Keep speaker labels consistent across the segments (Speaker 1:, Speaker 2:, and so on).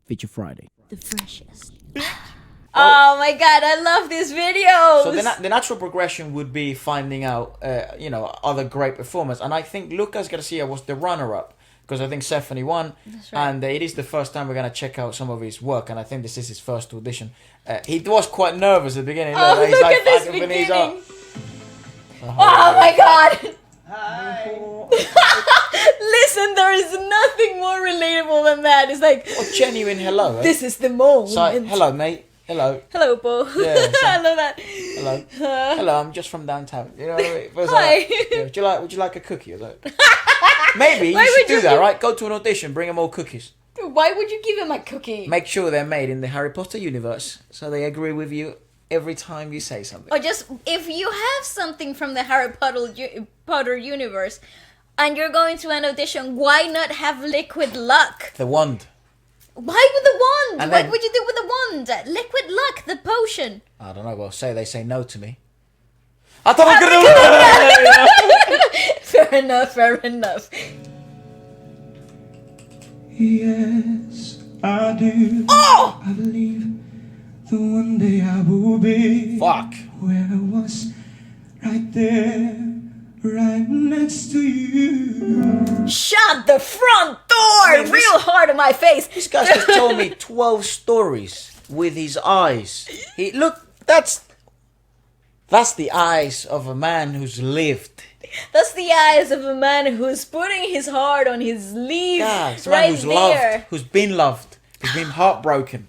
Speaker 1: Feature Friday.
Speaker 2: The freshest. Oh my god, I love this video.
Speaker 3: So the natural progression would be finding out, other great performers. And I think Lucas Garcia was the runner-up. Because I think Stephanie won.
Speaker 2: That's right.
Speaker 3: And it is the first time we're going to check out some of his work. And I think this is his first audition. He was quite nervous at the beginning.
Speaker 2: Oh,
Speaker 3: He's
Speaker 2: look
Speaker 3: like,
Speaker 2: at this
Speaker 3: fucking
Speaker 2: beginning. Oh my god.
Speaker 3: Hi.
Speaker 2: Listen, there is nothing more relatable than that. It's like,
Speaker 3: What genuine hello. Eh?
Speaker 2: this is the moment.
Speaker 3: So, hello, mate. Hello.
Speaker 2: Hello, Bo.
Speaker 3: Yeah, so-
Speaker 2: I love that.
Speaker 3: Hello. Hello, I'm just from downtown. You know, it was
Speaker 2: Hi.
Speaker 3: like, would you like a cookie? I was like, maybe
Speaker 2: Why
Speaker 3: you
Speaker 2: would
Speaker 3: should
Speaker 2: you
Speaker 3: do that,
Speaker 2: give-
Speaker 3: right? Go to an audition, bring them all cookies.
Speaker 2: Why would you give him a cookie?
Speaker 3: Make sure they're made in the Harry Potter universe, so they agree with you every time you say something.
Speaker 2: Or just, if you have something from the Harry Potter universe, and you're going to an audition, why not have liquid luck?
Speaker 3: The wand.
Speaker 2: Why with the wand?
Speaker 3: And
Speaker 2: What
Speaker 3: then-
Speaker 2: would you do with the wand? Liquid luck, the potion.
Speaker 3: I don't know. Well, they say no to me. I thought we could do
Speaker 2: Fair enough.
Speaker 4: Yes, I do.
Speaker 2: Oh!
Speaker 4: I believe that one day I will be
Speaker 3: Fuck.
Speaker 4: where I was, right there, right next to you.
Speaker 2: Shut the front door real hard in my face.
Speaker 3: This guy just told me 12 stories with his eyes. That's the eyes of a man who's lived.
Speaker 2: That's the eyes of a man who's putting his heart on his sleeve.
Speaker 3: Yeah, it's a man
Speaker 2: right
Speaker 3: who's
Speaker 2: there.
Speaker 3: loved, who's been loved, who's been heartbroken.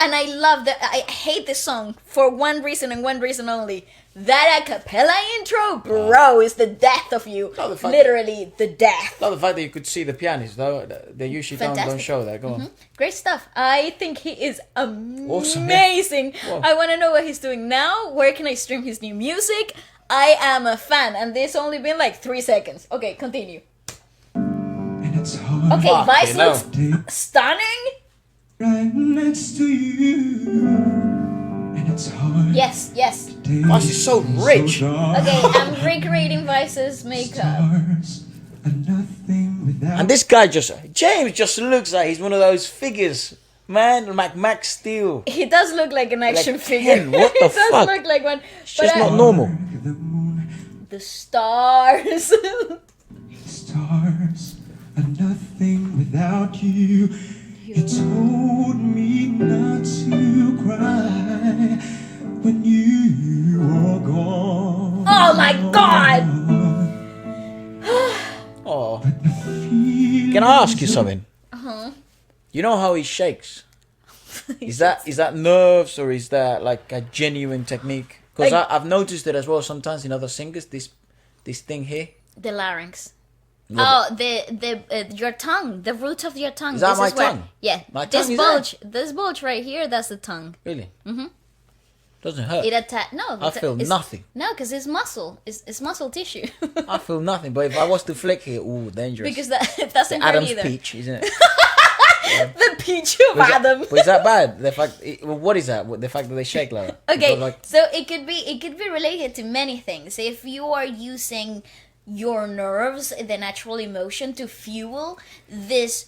Speaker 2: And I love that. I hate this song for one reason and one reason only. That a cappella intro, bro, is the death of you.
Speaker 3: No, the fact-
Speaker 2: Literally the death.
Speaker 3: Love the fact that you could see the pianist, though. They usually don't
Speaker 2: Fantastic.
Speaker 3: show that. Go on.
Speaker 2: Great stuff. I think he is amazing.
Speaker 3: Awesome, yeah. Whoa.
Speaker 2: I want to know what he's doing now. Where can I stream his new music? I am a fan, and this only been like 3 seconds. Okay, continue.
Speaker 4: And it's hard
Speaker 2: Okay,
Speaker 3: Fuck,
Speaker 2: Vice
Speaker 3: you know.
Speaker 2: looks stunning.
Speaker 4: right next to you. And it's hard.
Speaker 2: Yes.
Speaker 3: Vice is so rich.
Speaker 2: Okay, I'm recreating Vice's makeup.
Speaker 4: Stars are nothing without
Speaker 3: And this guy James just looks like he's one of those figures. Man, Max Steel.
Speaker 2: He does look like an action
Speaker 3: Like
Speaker 2: figure.
Speaker 3: Ken, what the
Speaker 2: He does
Speaker 3: fuck?
Speaker 2: look like one.
Speaker 3: It's
Speaker 2: But
Speaker 3: just not normal.
Speaker 4: the moon.
Speaker 2: the stars.
Speaker 4: Stars are nothing without you. You told me not to cry when you were gone.
Speaker 2: Oh my god!
Speaker 3: Oh. Can I ask you something? You know how he shakes? Is that nerves or is that like a genuine technique? Because
Speaker 2: Like-
Speaker 3: I've noticed it as well sometimes in other singers. This thing here.
Speaker 2: The larynx.
Speaker 3: Yeah,
Speaker 2: Oh, the your tongue, the root of your tongue.
Speaker 3: Is that
Speaker 2: This
Speaker 3: my
Speaker 2: where-
Speaker 3: tongue?
Speaker 2: Yeah.
Speaker 3: My
Speaker 2: this
Speaker 3: tongue is
Speaker 2: bulge, this bulge right here, that's the tongue.
Speaker 3: Really? Doesn't hurt.
Speaker 2: It no.
Speaker 3: I feel nothing.
Speaker 2: No, because it's muscle. It's muscle tissue.
Speaker 3: I feel nothing. But if I was to flick here, ooh, dangerous.
Speaker 2: Because that doesn't hurt
Speaker 3: Adam's
Speaker 2: either.
Speaker 3: peach, isn't it?
Speaker 2: The peach of
Speaker 3: But is that-
Speaker 2: Adam.
Speaker 3: but is that bad? The fact. What is that? The fact that they shake like that.
Speaker 2: Okay,
Speaker 3: Because, like,
Speaker 2: so it could be related to many things. If you are using your nerves, the natural emotion, to fuel this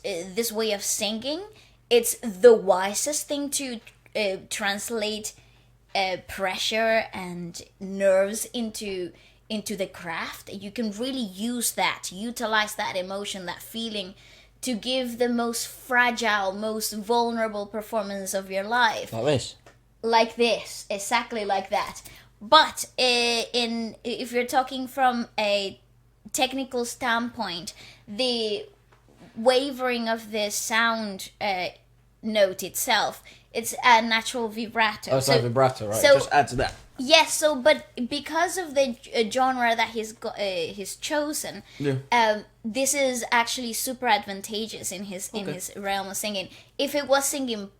Speaker 2: way of singing, it's the wisest thing to translate pressure and nerves into the craft. You can really utilize that emotion, that feeling, to give the most fragile, most vulnerable performance of your life.
Speaker 3: like this.
Speaker 2: Like this, exactly like that. But if you're talking from a technical standpoint, the wavering of the sound note itself, it's a natural vibrato.
Speaker 3: Oh, it's like vibrato, right?
Speaker 2: so-
Speaker 3: Just add to that.
Speaker 2: Yes, so but because of the genre that he's chosen, this is actually super advantageous in his realm of singing. If it was singing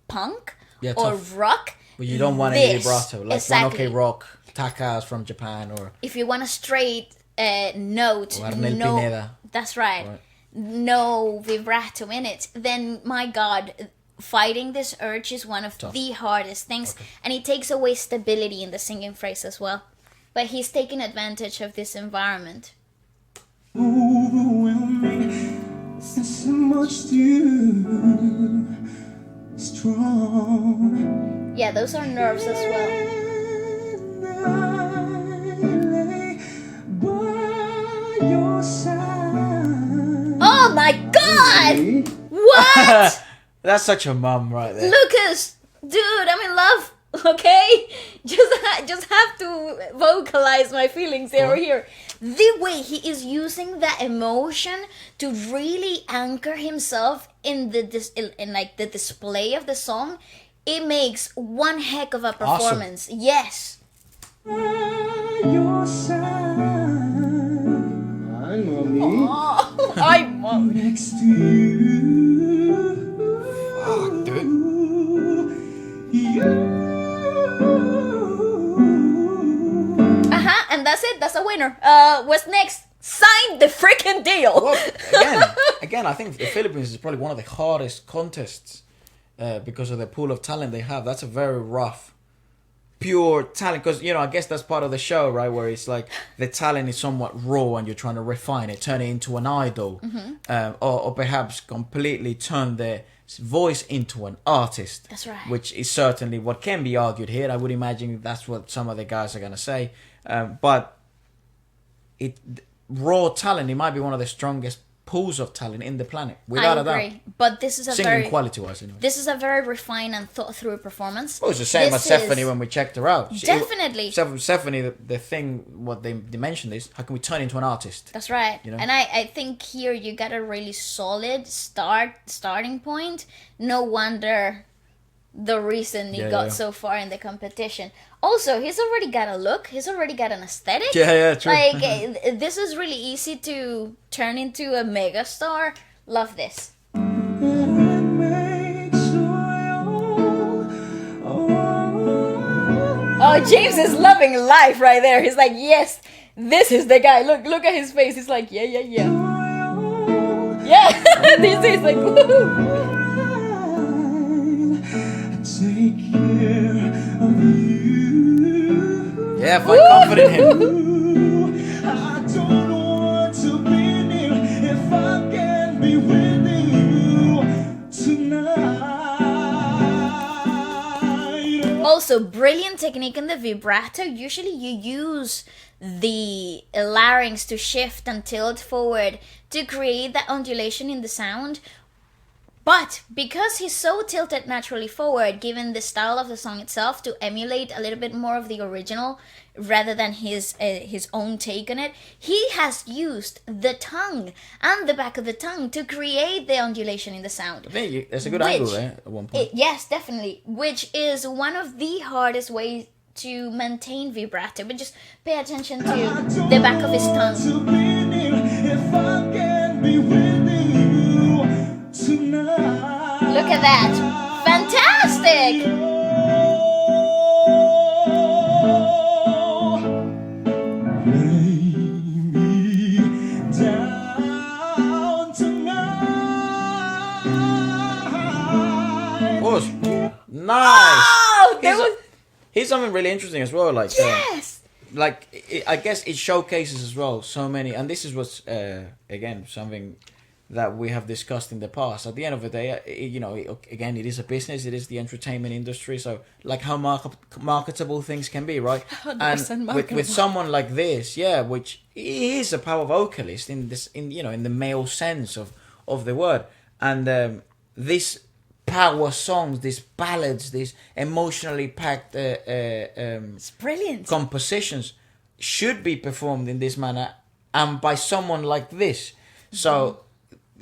Speaker 2: punk
Speaker 3: Yeah,
Speaker 2: or
Speaker 3: tough.
Speaker 2: rock,
Speaker 3: But you don't want any
Speaker 2: this,
Speaker 3: vibrato, like
Speaker 2: exactly.
Speaker 3: One OK Rock, Taka's from Japan, or
Speaker 2: If you want a straight note,
Speaker 3: Arnel Pineda.
Speaker 2: That's right,
Speaker 3: Right.
Speaker 2: no vibrato in it, then my God, fighting this urge is one of the hardest things, and it takes away stability in the singing phrase as well. But he's taking advantage of this environment.
Speaker 4: Overwhelming. There's so much to strong.
Speaker 2: Yeah, those are nerves as well.
Speaker 4: And I lay by your side.
Speaker 2: Oh my god! What?
Speaker 3: That's such a mum right there.
Speaker 2: Lucas, dude, I'm in love. Okay, just have to vocalize my feelings over here. The way he is using that emotion to really anchor himself in in like the display of the song, it makes one heck of a performance.
Speaker 3: Awesome.
Speaker 2: Yes.
Speaker 4: Your side. Hi, mommy.
Speaker 2: Oh, I'm
Speaker 4: Next to you.
Speaker 3: Fuck, dude.
Speaker 4: You.
Speaker 2: and that's it. That's a winner. What's next? Sign the freaking deal.
Speaker 3: Well, again, I think the Philippines is probably one of the hardest contests because of the pool of talent they have. That's a very rough, pure talent. Because, I guess that's part of the show, right? Where it's like the talent is somewhat raw and you're trying to refine it, turn it into an idol. Or perhaps completely turn their voice into an artist.
Speaker 2: That's right.
Speaker 3: Which is certainly what can be argued here. I would imagine that's what some of the guys are going to say. But raw talent, it might be one of the strongest pools of talent in the planet, without a doubt.
Speaker 2: I agree, but this is a
Speaker 3: Singing quality-wise, anyway.
Speaker 2: This is a very refined and thought-through performance.
Speaker 3: Well, it's the same
Speaker 2: This
Speaker 3: as Stephanie
Speaker 2: is-
Speaker 3: when we checked her out.
Speaker 2: Definitely.
Speaker 3: Stephanie, the thing, what they mentioned is, how can we turn into an artist?
Speaker 2: That's right.
Speaker 3: You know?
Speaker 2: And I think here you got a really solid starting point. No wonder the reason he got so far in the competition. Also, he's already got a look. He's already got an aesthetic.
Speaker 3: Yeah, true.
Speaker 2: Like, this is really easy to turn into a mega star. Love this. Oh, James is loving life right there. He's like, yes, this is the guy. Look at his face. He's like, yeah. Yeah, this is like, woohoo.
Speaker 4: Take care of you.
Speaker 3: Yeah, find comfort in him.
Speaker 4: I don't want to be near if I can be with you tonight.
Speaker 2: Also, brilliant technique in the vibrato. Usually you use the larynx to shift and tilt forward to create that undulation in the sound. But because he's so tilted naturally forward, given the style of the song itself, to emulate a little bit more of the original rather than his own take on it, he has used the tongue and the back of the tongue to create the undulation in the sound.
Speaker 3: I think there's a good angle there at one point.
Speaker 2: Yes, definitely. Which is one of the hardest ways to maintain vibrato. But just pay attention to the back of his tongue.
Speaker 4: To be near if I can be with you tonight.
Speaker 2: Look at that. Fantastic!
Speaker 4: Lay me down tonight.
Speaker 3: Pause. Nice.
Speaker 2: Oh, there was...
Speaker 3: Here's something really interesting as well. Like,
Speaker 2: Yes!
Speaker 3: I guess it showcases as well so many, and this is what's again something that we have discussed in the past. At the end of the day, again, it is a business. It is the entertainment industry. So, like how marketable things can be, right?
Speaker 2: 100%
Speaker 3: And
Speaker 2: marketable.
Speaker 3: with someone like this, which is a power vocalist in the male sense of the word, and this power songs, these ballads, these emotionally packed
Speaker 2: It's brilliant.
Speaker 3: compositions should be performed in this manner and by someone like this. So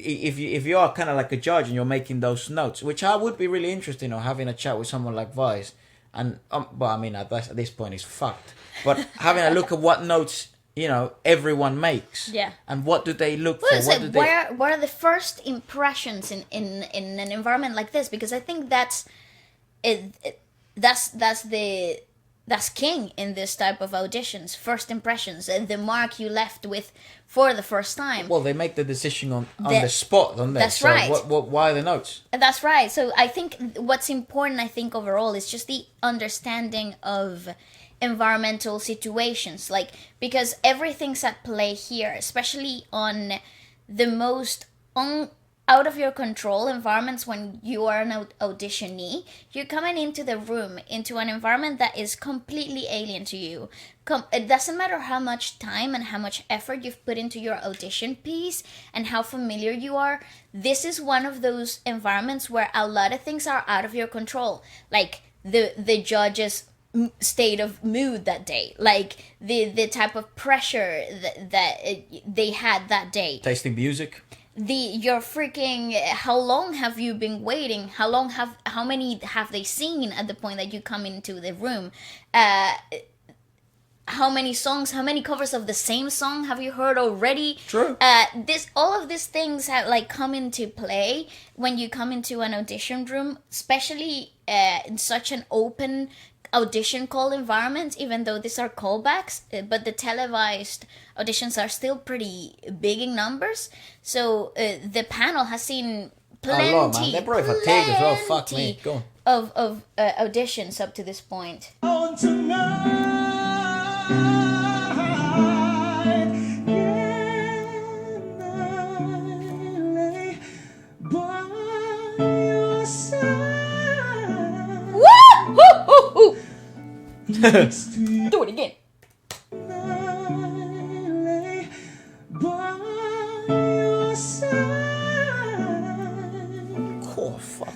Speaker 3: if you are kind of like a judge and you're making those notes, which I would be really interested in, having a chat with someone like Vice, and but I mean at this point it's fucked, but having a look at what notes everyone makes, and what do they look for,
Speaker 2: what are the first impressions in an environment like this? Because I think that's king in this type of auditions. First impressions, the mark you left with for the first time.
Speaker 3: Well, they make the decision on the spot, don't they?
Speaker 2: That's right.
Speaker 3: Why are the notes?
Speaker 2: That's right. So I think what's important, overall, is just the understanding of environmental situations, because everything's at play here, especially on the most out of your control environments when you are an auditionee. You're coming into the room, into an environment that is completely alien to you. It doesn't matter how much time and how much effort you've put into your audition piece and how familiar you are. This is one of those environments where a lot of things are out of your control, like the judges state of mood that day, like the type of pressure that they had that day,
Speaker 3: Tasting music.
Speaker 2: your freaking, how long have you been waiting, how many have they seen at the point that you come into the room, how many songs, how many covers of the same song have you heard already?
Speaker 3: True.
Speaker 2: All of these things have like come into play when you come into an audition room, especially in such an open audition call environment, even though these are callbacks, but the televised auditions are still pretty big in numbers. So the panel has seen plenty,
Speaker 3: man. They're probably fatigued as well. Fuck me. Go on.
Speaker 2: of auditions up to this point.
Speaker 4: On tonight, can I lay by your side?
Speaker 2: Woo!
Speaker 4: Next to you,
Speaker 2: Do it again.
Speaker 4: I lay by your side.
Speaker 3: Oh, fuck.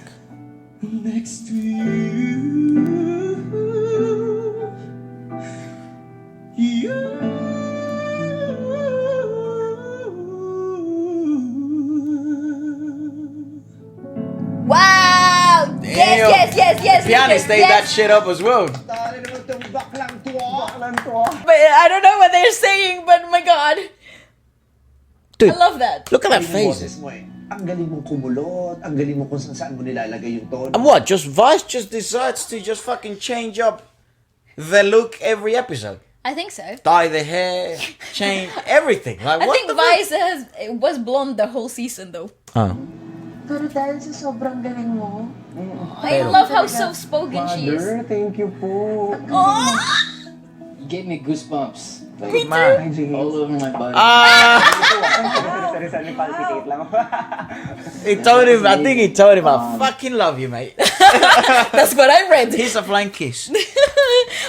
Speaker 4: Next to you,
Speaker 2: Wow! Yes.
Speaker 3: Pianist ate that shit up as well.
Speaker 2: But I don't know what they're saying, but my god.
Speaker 3: Dude,
Speaker 2: I love that.
Speaker 3: look at that
Speaker 1: Yung
Speaker 3: face.
Speaker 1: boses mo eh. Ang galing mong kumulot, ang galing mo kung saan mo nilalagay yung tono.
Speaker 3: And what? Just Vice just decides to just fucking change up the look every episode.
Speaker 2: I think so.
Speaker 3: Dye the hair, change everything. Like
Speaker 2: I
Speaker 3: what
Speaker 2: think
Speaker 3: the fuck?
Speaker 2: Vice was blonde the whole season though.
Speaker 3: Oh.
Speaker 5: Pero dahil sa sobrang galing mo,
Speaker 2: I love how soft-spoken she is.
Speaker 5: Mother, thank you po.
Speaker 2: Oh!
Speaker 6: You gave me goosebumps. Like,
Speaker 2: Me
Speaker 3: Man.
Speaker 2: too.
Speaker 6: all over my body.
Speaker 5: Sorry, palpitate lang.
Speaker 3: He told him, I think he told him, I fucking love you, mate.
Speaker 2: That's what I read.
Speaker 3: He's a flying kiss.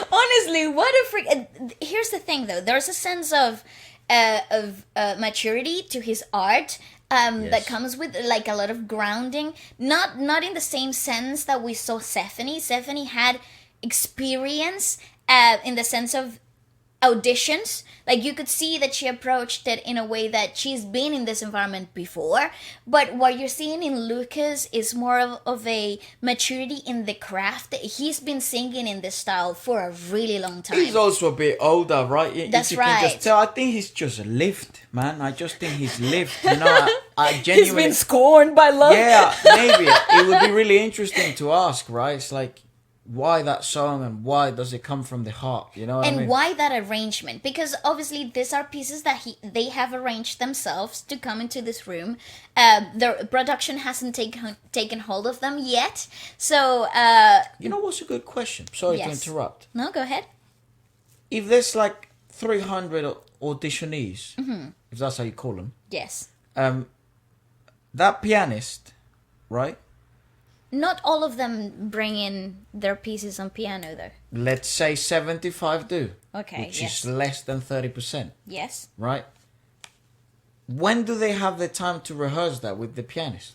Speaker 2: Honestly, what a freak! Here's the thing, though. There's a sense of maturity to his art that
Speaker 3: Yes.
Speaker 2: comes with like a lot of grounding. Not in the same sense that we saw Stephanie. Stephanie had experience in the sense of auditions. Like you could see that she approached it in a way that she's been in this environment before. But what you're seeing in Lucas is more of a maturity in the craft. He's been singing in this style for a really long time.
Speaker 3: He's also a bit older, right?
Speaker 2: That's
Speaker 3: You can
Speaker 2: right.
Speaker 3: just tell. I think he's just lived, man. I just think he's lived. You know, I genuinely.
Speaker 2: He's been scorned by love.
Speaker 3: Yeah, maybe it would be really interesting to ask, right? It's like, why that song and why does it come from the heart? You know what I
Speaker 2: And
Speaker 3: mean?
Speaker 2: why that arrangement? Because obviously these are pieces that they have arranged themselves to come into this room. The production hasn't taken hold of them yet. So
Speaker 3: You know what's a good question? Sorry to
Speaker 2: Yes.
Speaker 3: interrupt.
Speaker 2: no, go ahead.
Speaker 3: If there's like 300 auditionees,
Speaker 2: Mm-hmm.
Speaker 3: if that's how you call them,
Speaker 2: Yes.
Speaker 3: that pianist, right?
Speaker 2: Not all of them bring in their pieces on piano, though.
Speaker 3: Let's say 75 do.
Speaker 2: Okay,
Speaker 3: Which
Speaker 2: yes.
Speaker 3: is less than 30%,
Speaker 2: Yes.
Speaker 3: right? When do they have the time to rehearse that with the pianist?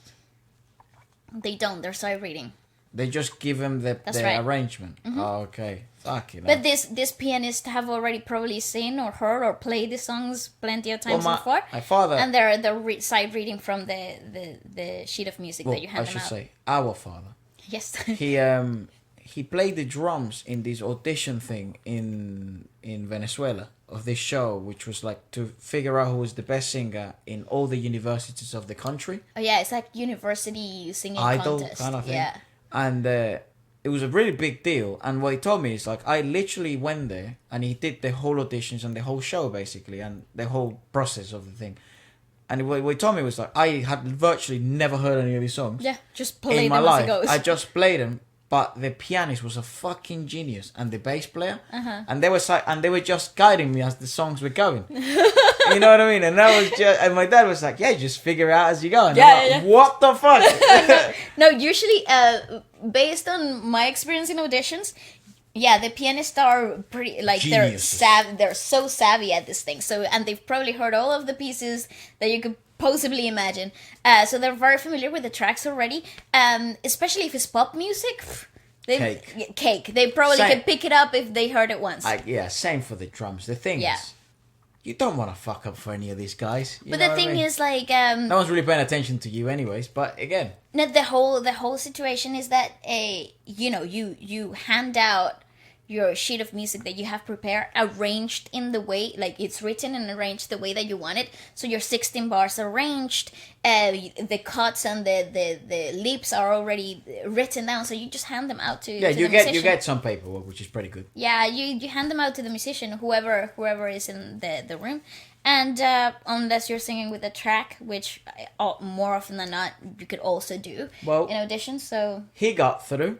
Speaker 2: They don't. They're sight reading.
Speaker 3: They just give him the
Speaker 2: That's right.
Speaker 3: arrangement. Oh, okay. Fucking
Speaker 2: But this pianist have already probably seen or heard or played the songs plenty of times before.
Speaker 3: my father...
Speaker 2: And they're sight reading from the sheet of music
Speaker 3: well,
Speaker 2: that you hand
Speaker 3: I
Speaker 2: them
Speaker 3: should
Speaker 2: out.
Speaker 3: say, our father.
Speaker 2: Yes.
Speaker 3: He played the drums in this audition thing in Venezuela of this show, which was like to figure out who was the best singer in all the universities of the country.
Speaker 2: Oh yeah, it's like university singing
Speaker 3: Idol
Speaker 2: contest.
Speaker 3: kind of thing.
Speaker 2: Yeah.
Speaker 3: And it was a really big deal. And what he told me is like, I literally went there and he did the whole auditions and the whole show basically and the whole process of the thing. And what he told me was like, I had virtually never heard any of his songs
Speaker 2: Yeah, just play
Speaker 3: in my
Speaker 2: them as
Speaker 3: life.
Speaker 2: it goes.
Speaker 3: I just played them, but the pianist was a fucking genius and the bass player, and they were just guiding me as the songs were going. You know what I mean? And that was just, and my dad was like, "Yeah, just figure it out as you go." And
Speaker 2: Yeah,
Speaker 3: I'm like,
Speaker 2: yeah.
Speaker 3: what the fuck?
Speaker 2: No, usually, based on my experience in auditions, yeah, the pianists are pretty like
Speaker 3: Geniuses.
Speaker 2: they're so savvy at this thing. So, and they've probably heard all of the pieces that you could possibly imagine. So they're very familiar with the tracks already. Especially if it's pop music. Cake. They probably
Speaker 3: Same.
Speaker 2: can pick it up if they heard it once.
Speaker 3: Yeah, same for the drums. The thing
Speaker 2: Yeah.
Speaker 3: is, you don't want to fuck up for any of these guys. You
Speaker 2: But
Speaker 3: know
Speaker 2: the
Speaker 3: what I
Speaker 2: thing
Speaker 3: mean?
Speaker 2: is, like,
Speaker 3: no one's really paying attention to you, anyways. But again,
Speaker 2: no, the whole situation is that you hand out your sheet of music that you have prepared arranged in the way, like it's written and arranged the way that you want it. So your 16 bars are arranged, the cuts and the leaps are already written down. So you just hand them out to
Speaker 3: yeah,
Speaker 2: to
Speaker 3: you
Speaker 2: the
Speaker 3: get
Speaker 2: musician.
Speaker 3: you get some paperwork, which is pretty good.
Speaker 2: Yeah, you hand them out to the musician, whoever is in the room. And unless you're singing with a track, which more often than not you could also do
Speaker 3: Well-
Speaker 2: in auditions. So
Speaker 3: He got through,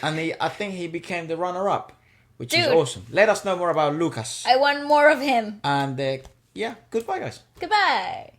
Speaker 3: and I think he became the runner-up, which is
Speaker 2: Dude.
Speaker 3: awesome. Let us know more about Lucas.
Speaker 2: I want more of him.
Speaker 3: And yeah, goodbye, guys.
Speaker 2: Goodbye.